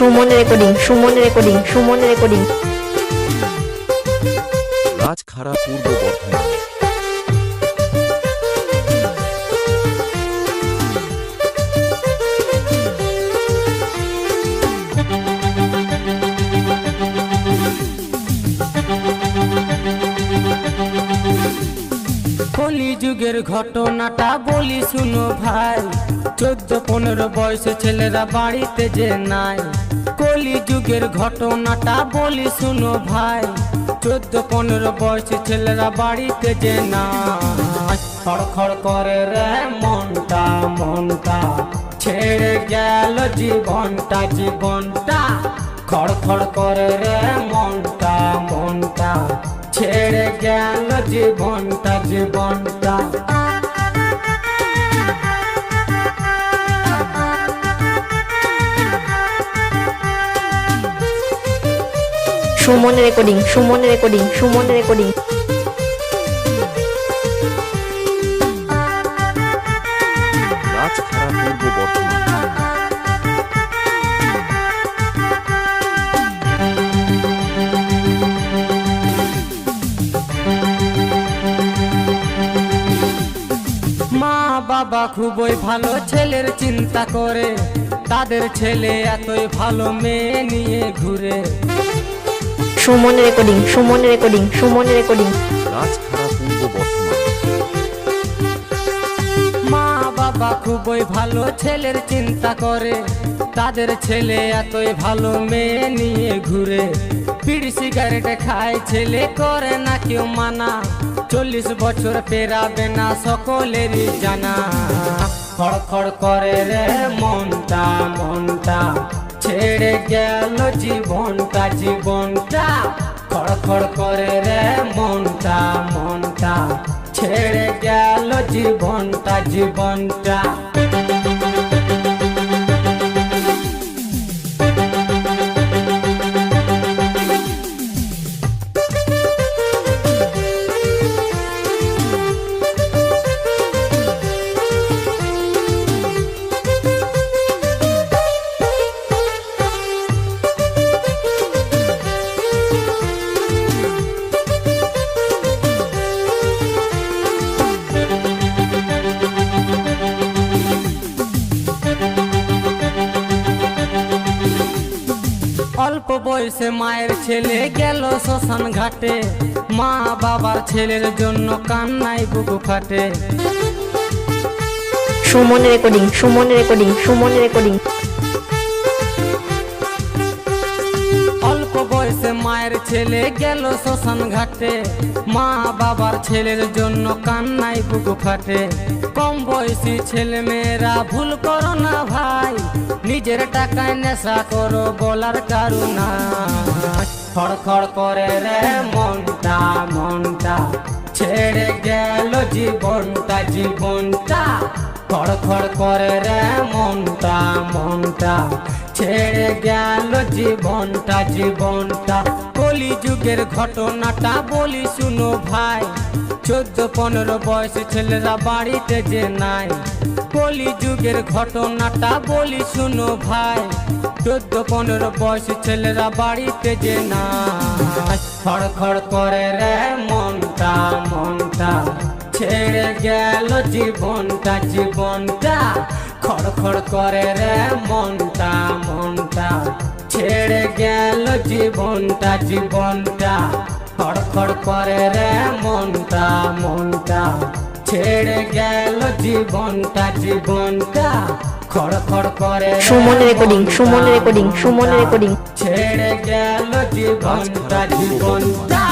Suman recording রাজখাড়া পূর্ব বর্ধমান। কলিযুগের ঘটনাটা বলি শুনো ভাই, 14-15 বয়সে ছেলেরা বাড়িতে যে নাই। কলিযুগের ঘটনাটা বলি শুনো ভাই, 14-15 বয়সে ছেলেরা বাড়িতে যে নাই। খড়খড় করে রে মনটা মনটা, ছেড়ে গেল জীবনটা জীবনটা। খড়খড় করে রে মনটা মনটা, ছেড়ে গেল জীবনটা জীবনটা। সুমন রেকর্ডিং রাজখাড়া পূর্ব বর্ধমান। মা বাবা খুবই ভালো ছেলের চিন্তা করে, তাদের ছেলে এতই ভালো মেয়ে নিয়ে ঘুরে। সুমন রেকর্ডিং রাজখাড়া পূর্ব বর্ধমান। মা বাবা খুবই ভালো ছেলের চিন্তা করে, তাদের ছেলে এতই ভালো মেয়ে নিয়ে ঘুরে। বিড়ি সিগারেট খায় ছেলে, করে না কেউ মানা, 40 বছর পেরাবে না সকলেরই জানা। খড়খড় করে রে মনটা মনটা, ছেড়ে গেল জীবনটা জীবনটা। খড়খড় করে রে মনটা মনটা, ছেড়ে গেল জীবনটা জীবনটা। অল্প বয়সে মায়ের ছেলে গেল শ্মশান ঘাটে, মা বাবার ছেলের জন্য কান্নায় বুকু ফাটে। সুমন রেকর্ডিং অল্প বয়সে মায়ের ছেলে গেল শ্মশান ঘাটে, মা বাবার ছেলের জন্য কান্নায় বুকু ফাটে। কম বয়সী ছেলে মেয়েরা ভুল করো না ভাই, নিজের টাকায় নেশা করো বলার কারুনা। খড়খড় করে রে মনটা মনটা, ছেড়ে গেল জীবনটা জীবনটা। খড়খড় করে রে মনটা মনটা, ছেড়ে গেল জীবনটা জীবনটা। কলিযুগের ঘটনাটা বলি শুনো ভাই, 14-15 বয়সে ছেলেরা বাড়িতে যে নাই। কলিযুগের ঘটনাটা বলি শুনো ভাই, 14-15 বয়সে ছেলেরা বাড়িতে যে নাই। খড়খড় করে রে মনটা মনটা, ছেড়ে গেল জীবনটা জীবনটা। খড়খড় করে রে মনটা মনটা, ছেড়ে গেল জীবনটা জীবনটা। খড়খড় করে রে মনটা মনটা, ছেড়ে গেল জীবনটা জীবনটা। খড়খড় করে সুমন রেকর্ডিং ছেড়ে গেল জীবনটা জীবনটা।